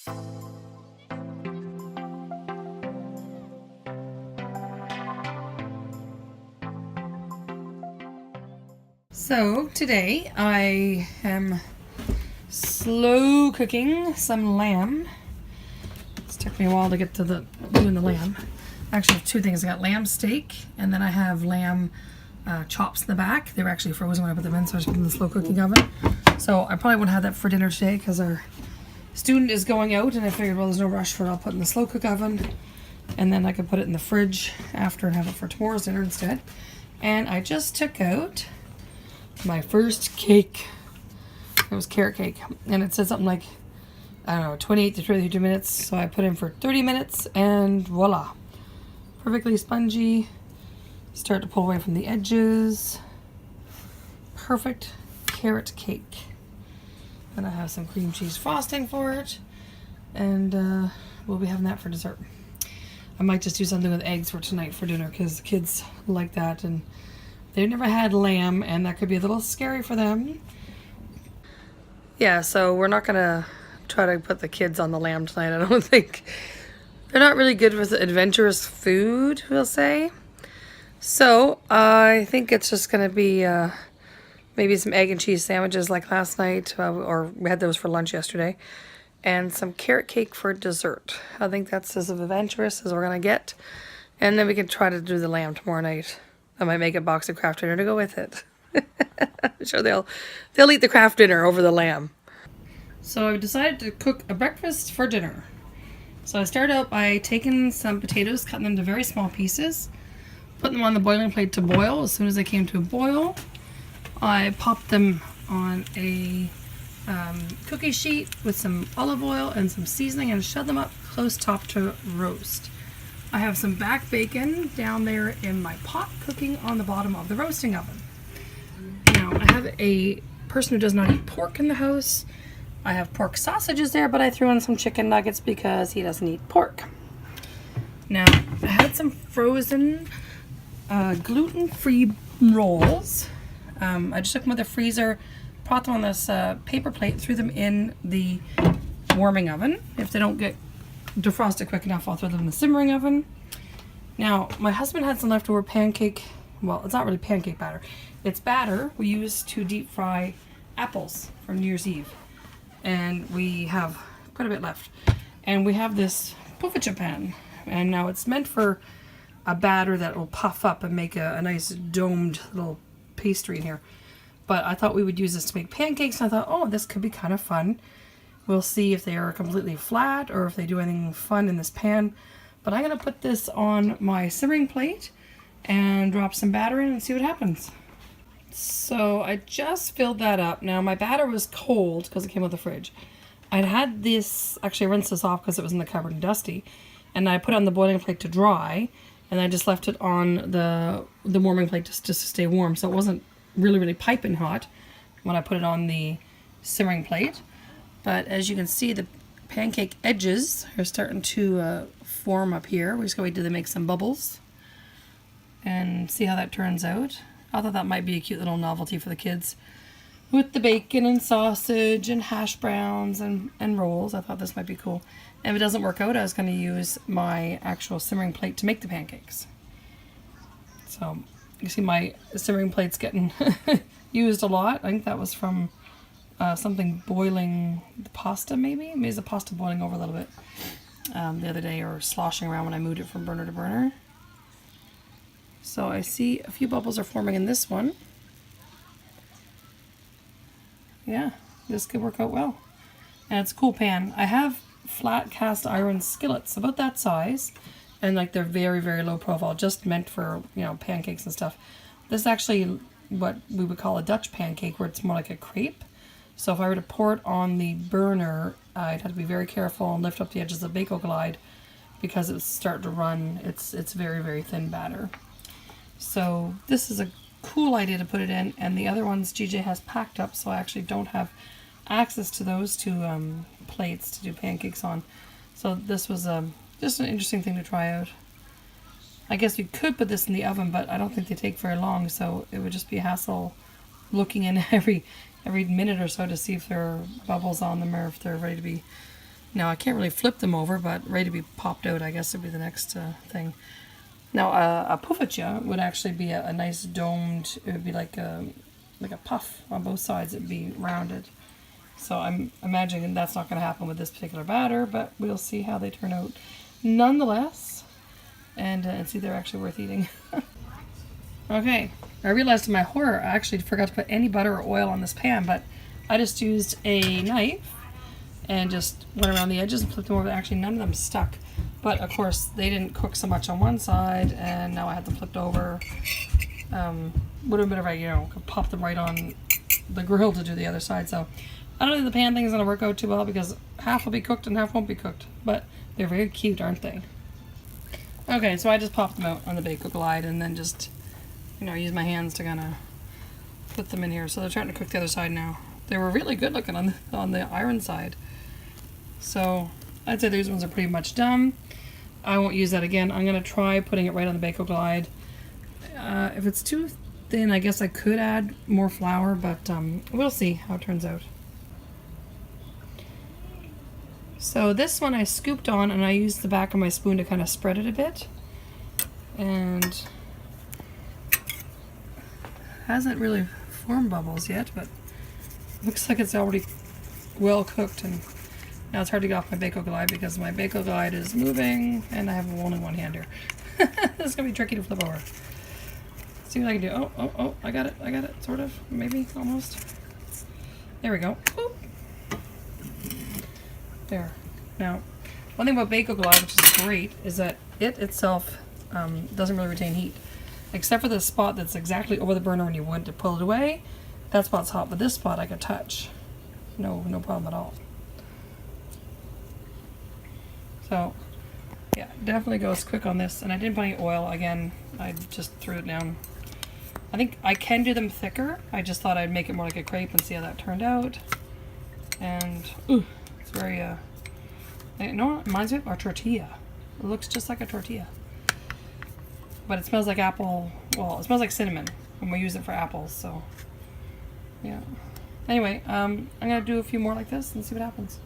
So today I am slow cooking some lamb. It's took me a while to get to doing the lamb. I actually have two things. I got lamb steak and then I have lamb chops in the back. They were actually frozen when I put them in, so I just put them in the slow cooking oven. So I probably won't have that for dinner today because our student is going out, and I figured, well, there's no rush for it. I'll put it in the slow cook oven, and then I could put it in the fridge after and have it for tomorrow's dinner instead. And I just took out my first cake. It was carrot cake, and it said something like, I don't know, 28 to 32 minutes. So I put in for 30 minutes, and voila, perfectly spongy. Start to pull away from the edges. Perfect carrot cake. And I have some cream cheese frosting for it, and we'll be having that for dessert. I might just do something with eggs for tonight for dinner because the kids like that, and they've never had lamb, and that could be a little scary for them. Yeah, so we're not gonna try to put the kids on the lamb tonight. I don't think they're not really good with adventurous food, we'll say. So I think it's just gonna be maybe some egg and cheese sandwiches like last night, or we had those for lunch yesterday, and some carrot cake for dessert. I think that's as adventurous as we're gonna get, and then we can try to do the lamb tomorrow night. I might make a box of craft dinner to go with it. I'm sure they'll eat the craft dinner over the lamb. So I've decided to cook a breakfast for dinner. So I started out by taking some potatoes, cutting them to very small pieces, putting them on the boiling plate to boil. As soon as they came to a boil, I popped them on a cookie sheet with some olive oil and some seasoning and shut them up close top to roast. I have some back bacon down there in my pot cooking on the bottom of the roasting oven. Now, I have a person who does not eat pork in the house. I have pork sausages there, but I threw in some chicken nuggets because he doesn't eat pork. Now, I had some frozen gluten-free rolls. I just took them out of the freezer, put them on this paper plate, threw them in the warming oven. If they don't get defrosted quick enough, I'll throw them in the simmering oven. Now, my husband had some leftover pancake, well, it's not really pancake batter. It's batter we use to deep fry apples from New Year's Eve. And we have quite a bit left. And we have this poffertje pan. And now it's meant for a batter that will puff up and make a nice domed little pastry in here. But I thought we would use this to make pancakes, and I thought, oh, this could be kind of fun. We'll see if they are completely flat or if they do anything fun in this pan. But I'm going to put this on my simmering plate and drop some batter in and see what happens. So I just filled that up. Now my batter was cold because it came out of the fridge. I'd had this, actually I rinsed this off because it was in the cupboard and dusty, and I put it on the boiling plate to dry, and I just left it on the warming plate just to stay warm, so it wasn't really piping hot when I put it on the simmering plate. But as you can see, the pancake edges are starting to form up here. We're just going to wait till they make some bubbles and see how that turns out. I thought that might be a cute little novelty for the kids. With the bacon and sausage and hash browns and rolls, I thought this might be cool. And if it doesn't work out, I was going to use my actual simmering plate to make the pancakes. So you see my simmering plate's getting used a lot. I think that was from something boiling the pasta, maybe? Maybe it's the pasta boiling over a little bit the other day, or sloshing around when I moved it from burner to burner. So I see a few bubbles are forming in this one. Yeah, this could work out well. And it's a cool pan. I have flat cast iron skillets about that size, and like they're very low profile, just meant for, you know, pancakes and stuff. This is actually what we would call a Dutch pancake, where it's more like a crepe. So if I were to pour it on the burner, I'd have to be very careful and lift up the edges of the Bako Glide because it would start to run. It's very thin batter. So this is a cool idea to put it in, and the other ones GJ has packed up, so I actually don't have access to those two plates to do pancakes on. So this was just an interesting thing to try out. I guess we could put this in the oven, but I don't think they take very long, so it would just be a hassle looking in every minute or so to see if there are bubbles on them or if they're ready to be Now I can't really flip them over, but ready to be popped out, I guess would be the next thing. Now a puffertje would actually be a nice domed, it would be like a puff on both sides, it would be rounded. So I'm imagining that's not going to happen with this particular batter, but we'll see how they turn out nonetheless, and see if they're actually worth eating. Okay, I realized to my horror I actually forgot to put any butter or oil on this pan, but I just used a knife and just went around the edges and flipped them over. Actually, none of them stuck, but of course they didn't cook so much on one side, and now I had them flipped over. Would have been better if I, could pop them right on the grill to do the other side. So I don't think the pan thing is going to work out too well because half will be cooked and half won't be cooked, but they're very cute, aren't they? Okay, so I just popped them out on the Bake Glide and then just, use my hands to kind of put them in here. So they're starting to cook the other side now. They were really good looking on the iron side. So I'd say these ones are pretty much done. I won't use that again. I'm going to try putting it right on the Bake Glide. If it's too thin, I guess I could add more flour, but we'll see how it turns out. So this one I scooped on, and I used the back of my spoon to kind of spread it a bit. And hasn't really formed bubbles yet, but looks like it's already well cooked. And now it's hard to get off my Bake Glide because my Bake Glide is moving, and I have only one hand here. This is gonna be tricky to flip over. See what I can do. Oh, I got it, sort of, maybe, almost. There we go. Boop. There. Now, one thing about Bake Glide, which is great, is that it itself doesn't really retain heat. Except for the spot that's exactly over the burner when you went to pull it away. That spot's hot, but this spot I could touch. No problem at all. So, yeah, definitely goes quick on this. And I didn't put any oil. Again, I just threw it down. I think I can do them thicker. I just thought I'd make it more like a crepe and see how that turned out. And, it's very, it reminds me of our tortilla. It looks just like a tortilla. But it smells like apple, well, it smells like cinnamon when we use it for apples, so, yeah. Anyway, I'm going to do a few more like this and see what happens.